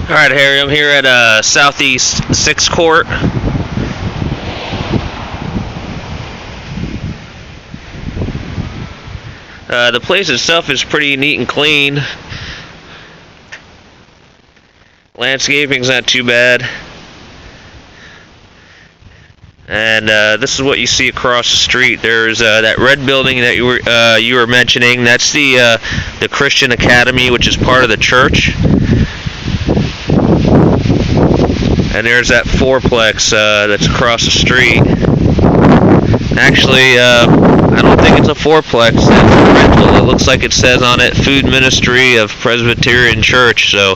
All right, Harry, I'm here at Southeast 6th Court. The place itself is pretty neat and clean. Landscaping's not too bad. And this is what you see across the street. There's that red building that you were mentioning. That's the Christian Academy, which is part of the church. And there's that fourplex that's across the street. Actually, I don't think it's a fourplex. It's a rental. It looks like it says on it, Food Ministry of Presbyterian Church. So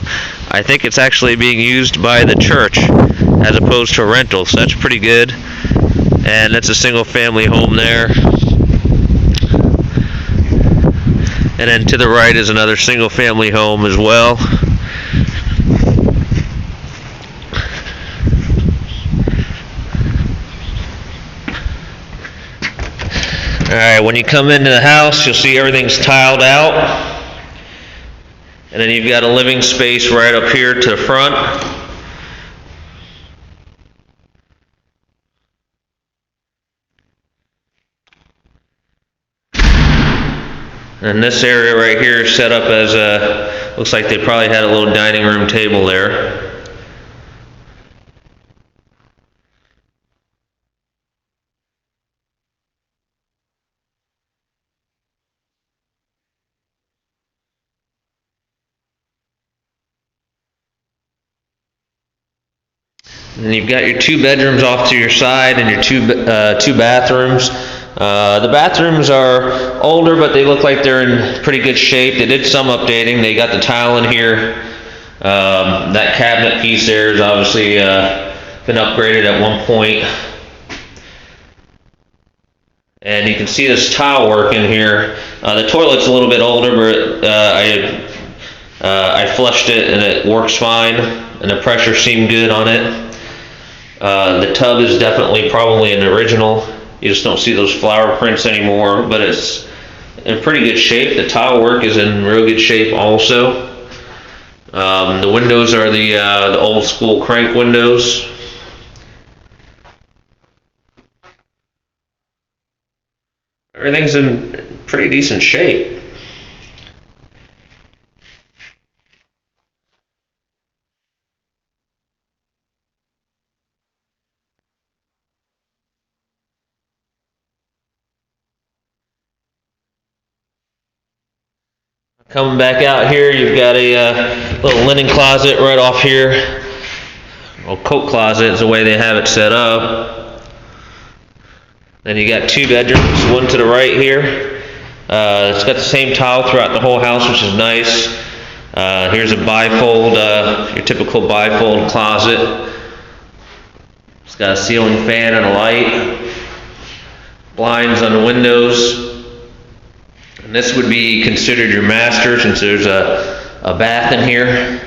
I think it's actually being used by the church as opposed to a rental. So that's pretty good. And that's a single family home there. And then to the right is another single family home as well. Alright, when you come into the house, you'll see everything's tiled out. And then you've got a living space right up here to the front. And this area right here is set up as looks like they probably had a little dining room table there. And you've got your two bedrooms off to your side and your two bathrooms. The bathrooms are older, but they look like they're in pretty good shape. They did some updating. They got the tile in here. That cabinet piece there has obviously been upgraded at one point. And you can see this tile work in here. The toilet's a little bit older, but I flushed it and it works fine, and the pressure seemed good on it. The tub is definitely probably an original. You just don't see those flower prints anymore, but it's in pretty good shape. The tile work is in real good shape also. The windows are the old school crank windows. Everything's in pretty decent shape. Coming back out here, you've got a little linen closet right off here. Well, coat closet is the way they have it set up. Then you got two bedrooms, one to the right here. It's got the same tile throughout the whole house, which is nice. Here's a bifold, your typical bifold closet. It's got a ceiling fan and a light. Blinds on the windows. And this would be considered your master since there's a bath in here.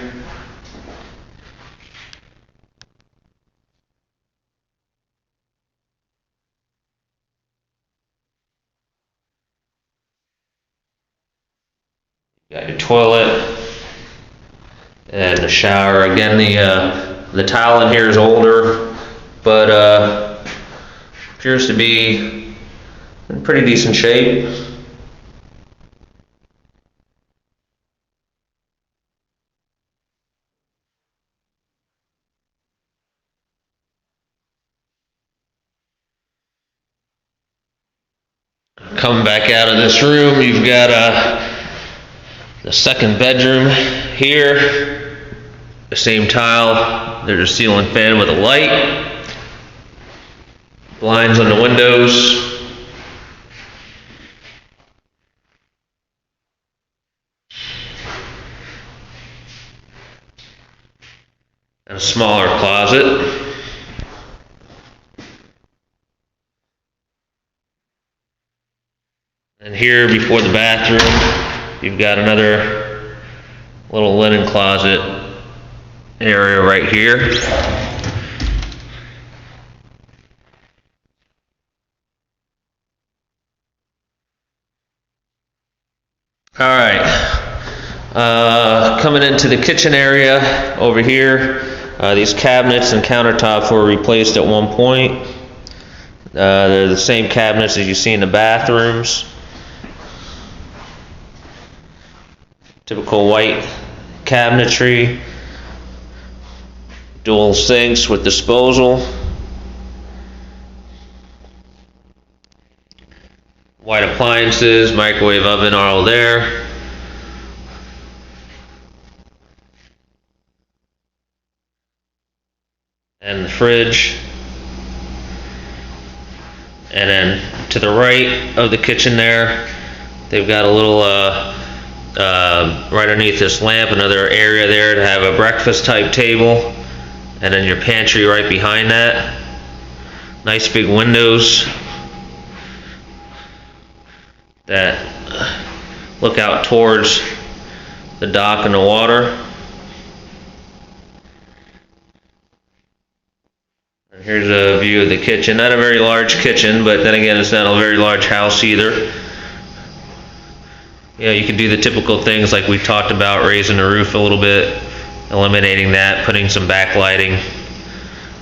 You got your toilet and the shower. Again, the tile in here is older, but appears to be in pretty decent shape. Coming back out of this room, you've got the second bedroom here. The same tile. There's a ceiling fan with a light. Blinds on the windows. And a smaller closet. And here before the bathroom, you've got another little linen closet area right here. All right. Coming into the kitchen area over here, these cabinets and countertops were replaced at one point. They're the same cabinets as you see in the bathrooms. Typical white cabinetry, dual sinks with disposal, white appliances, microwave oven are all there. And the fridge. And then to the right of the kitchen there, they've got a little, right underneath this lamp, another area there to have a breakfast type table. And then your pantry right behind that. Nice big windows that look out towards the dock and the water. And here's a view of the kitchen. Not a very large kitchen, but then again, it's not a very large house either. Yeah, you can do the typical things like we talked about, raising the roof a little bit, eliminating that, putting some backlighting.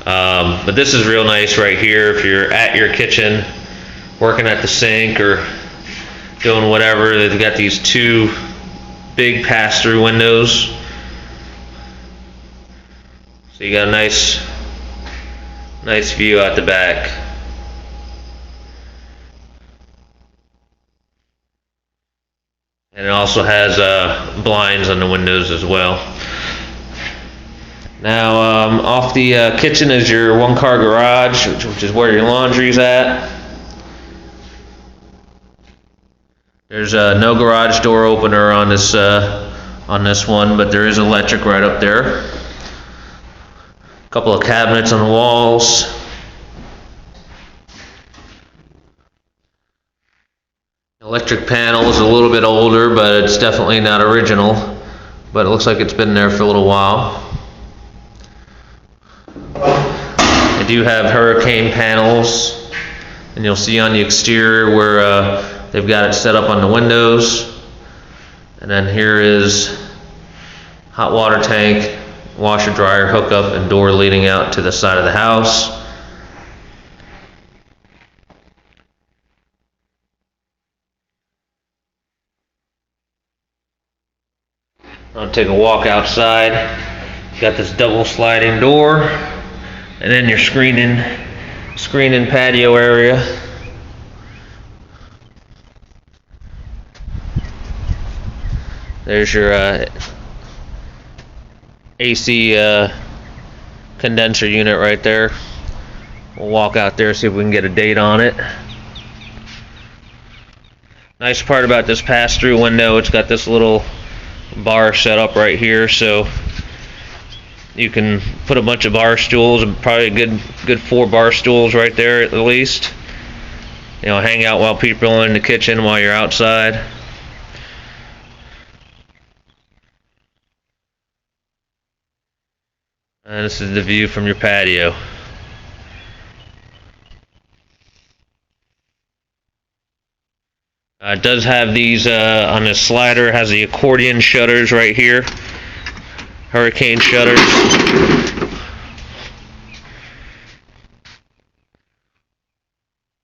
But this is real nice right here if you're at your kitchen, working at the sink or doing whatever. They've got these two big pass-through windows. So you got a nice view out the back. And it also has blinds on the windows as well. Now, off the kitchen is your one-car garage, which is where your laundry's at. There's no garage door opener on this one, but there is electric right up there. A couple of cabinets on the walls. Electric panel is a little bit older, but it's definitely not original. But it looks like it's been there for a little while. They do have hurricane panels, and you'll see on the exterior where they've got it set up on the windows. And then here is hot water tank, washer dryer hookup, and door leading out to the side of the house. I'll take a walk outside. Got this double sliding door, and then your screen in patio area. There's your AC condenser unit right there. We'll walk out there, see if we can get a date on it. Nice part about this pass-through window, it's got this little bar set up right here, so you can put a bunch of bar stools, and probably a good 4 bar stools right there at least. You know, hang out while people are in the kitchen while you're outside. And this is the view from your patio. It does have these on this slider. It has the accordion shutters right here, hurricane shutters.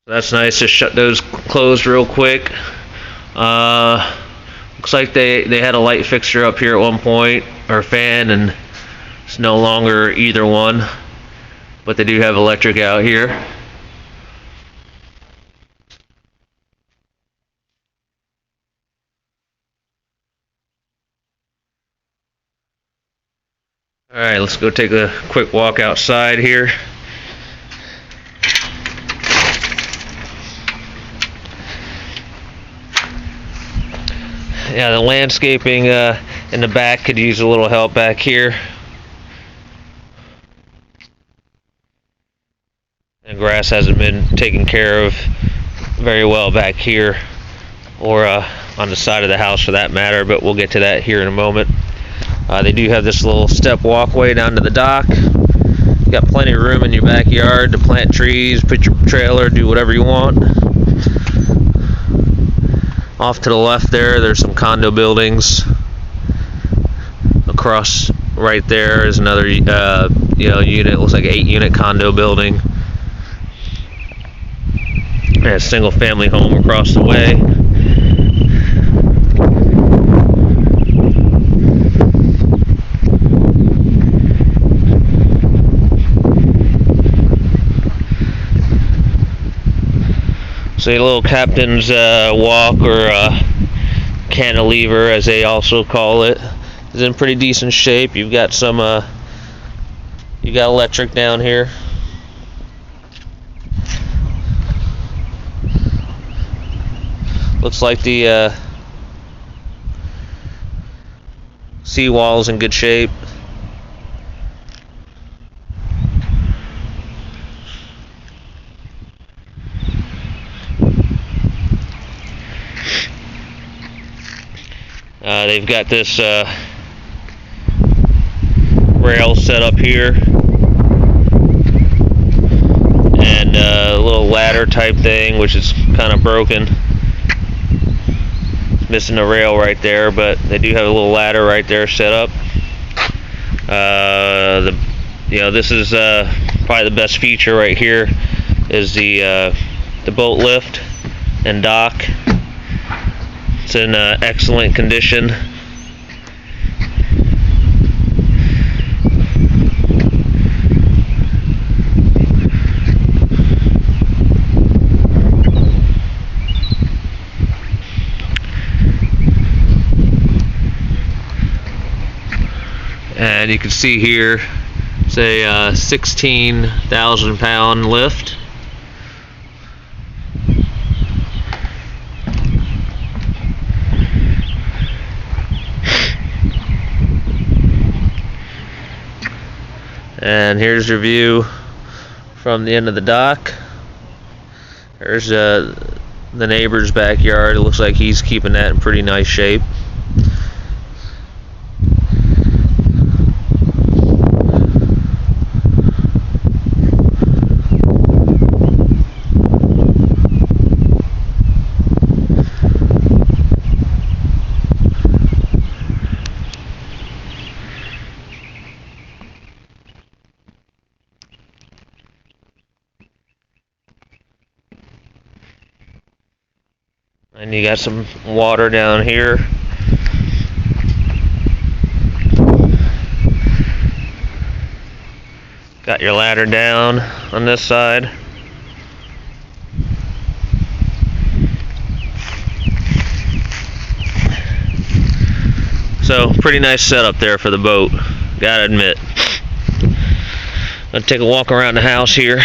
That's nice. Just shut those closed real quick. Looks like they had a light fixture up here at one point, or a fan, and it's no longer either one, but they do have electric out here. Alright, let's go take a quick walk outside here. Yeah, the landscaping in the back could use a little help back here. And grass hasn't been taken care of very well back here, or on the side of the house for that matter, but we'll get to that here in a moment. They do have this little step walkway down to the dock. You got plenty of room in your backyard to plant trees, put your trailer, do whatever you want. Off to the left there's some condo buildings. across right there is another unit. It looks like an 8-unit condo building. And a single family home across the way. So a little captain's walk, or cantilever as they also call it, is in pretty decent shape. You've got some you got electric down here. Looks like the seawall's in good shape. They've got this rail set up here, and a little ladder type thing, which is kind of broken. Missing a rail right there, but they do have a little ladder right there set up. This is probably the best feature right here is the boat lift and dock. It's in excellent condition. And you can see here, it's a 16,000 pound lift. And here's your view from the end of the dock. There's the neighbor's backyard. It looks like he's keeping that in pretty nice shape. And you got some water down here. Got your ladder down on this side. So, pretty nice setup there for the boat, gotta admit. I'll take a walk around the house here.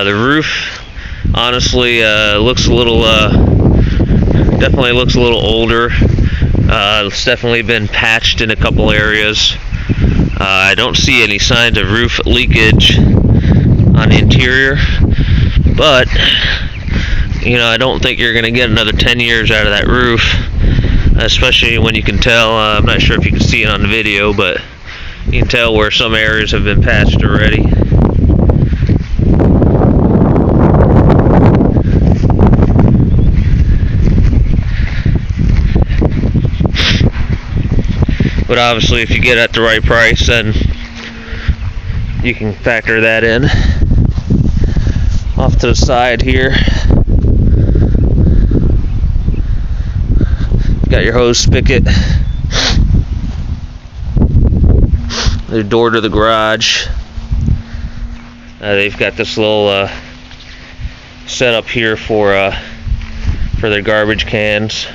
The roof, honestly, looks a little, definitely looks a little older. It's definitely been patched in a couple areas. I don't see any signs of roof leakage on the interior, but, I don't think you're going to get another 10 years out of that roof, especially when you can tell, I'm not sure if you can see it on the video, but you can tell where some areas have been patched already. But obviously, if you get at the right price, then you can factor that in. Off to the side here, got your hose spigot. The door to the garage. They've got this little setup here for their garbage cans.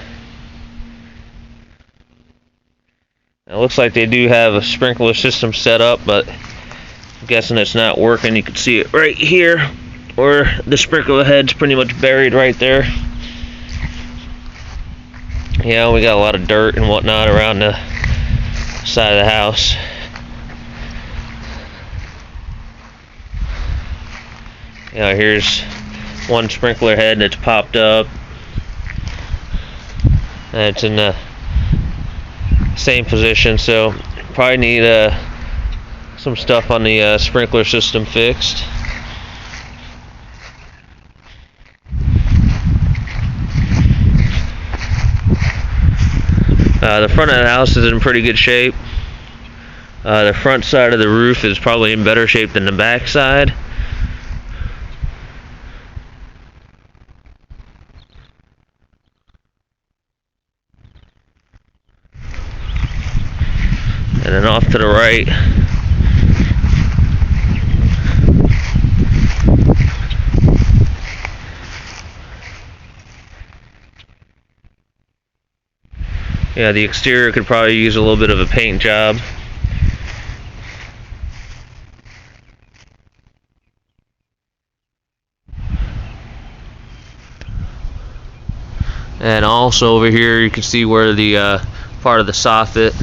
It looks like they do have a sprinkler system set up, but I'm guessing it's not working. You can see it right here, where the sprinkler head's pretty much buried right there. Yeah, we got a lot of dirt and whatnot around the side of the house. Here's one sprinkler head that's popped up. And it's in the same position, so probably need some stuff on the sprinkler system fixed. The front of the house is in pretty good shape. The front side of the roof is probably in better shape than the back side. And then off to the right, yeah, the exterior could probably use a little bit of a paint job. And also over here you can see where the part of the soffit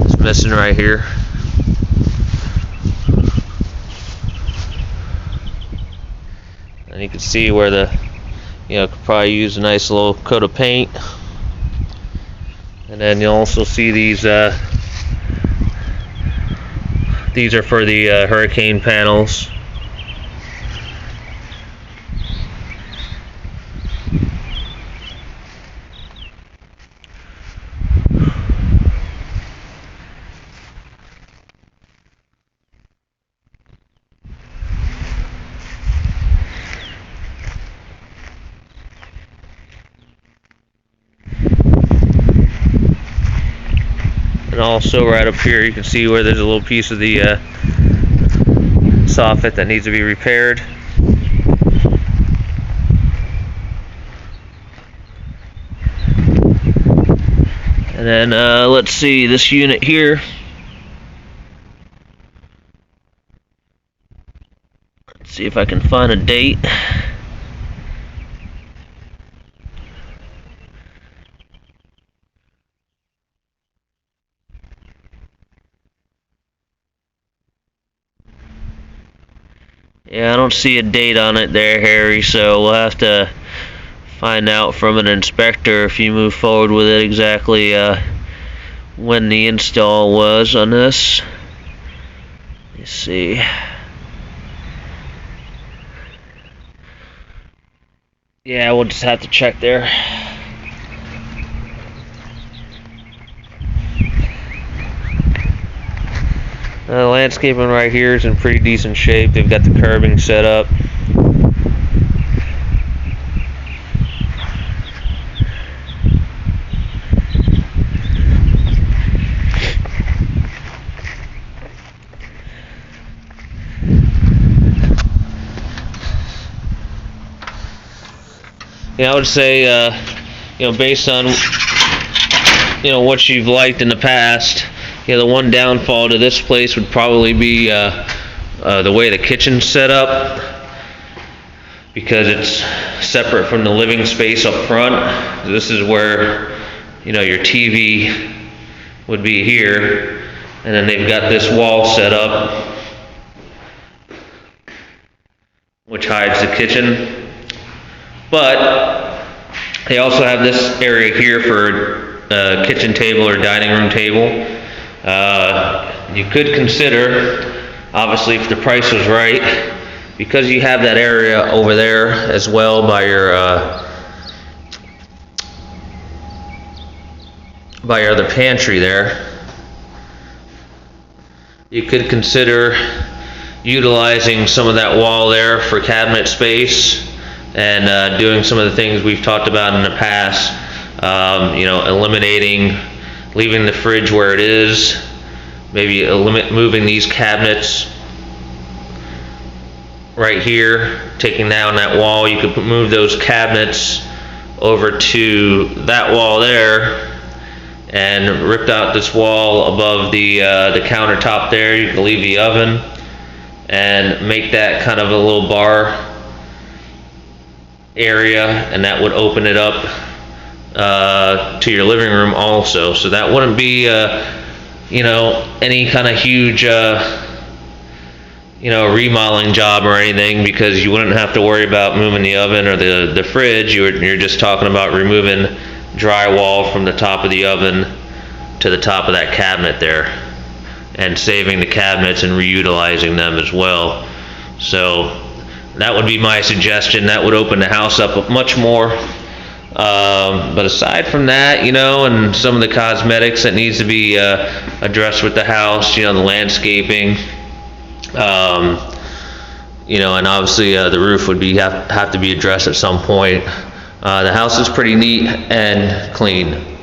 is missing right here. And you can see where could probably use a nice little coat of paint. And then you'll also see these are for the hurricane panels. And also right up here you can see where there's a little piece of the soffit that needs to be repaired. And then let's see this unit here. Let's see if I can find a date. Yeah, I don't see a date on it there, Harry, so we'll have to find out from an inspector if you move forward with it exactly when the install was on this. Let's see. Yeah, we'll just have to check there. The landscaping right here is in pretty decent shape. They've got the curbing set up. Yeah, I would say, based on, what you've liked in the past, the one downfall to this place would probably be the way the kitchen's set up, because it's separate from the living space up front. This is where, your TV would be here, and then they've got this wall set up, which hides the kitchen. But they also have this area here for a kitchen table or dining room table. You could consider, obviously if the price was right, because you have that area over there as well by your other pantry there, you could consider utilizing some of that wall there for cabinet space, and doing some of the things we've talked about in the past, eliminating, leaving the fridge where it is, maybe moving these cabinets right here, taking down that wall. You could move those cabinets over to that wall there, and ripped out this wall above the countertop there. You can leave the oven and make that kind of a little bar area, and that would open it up to your living room also. So that wouldn't be any kind of huge remodeling job or anything, because you wouldn't have to worry about moving the oven or the fridge. You're just talking about removing drywall from the top of the oven to the top of that cabinet there, and saving the cabinets and reutilizing them as well. So that would be my suggestion. That would open the house up much more But aside from that, and some of the cosmetics that needs to be addressed with the house, the landscaping, and obviously the roof would have to be addressed at some point. The house is pretty neat and clean.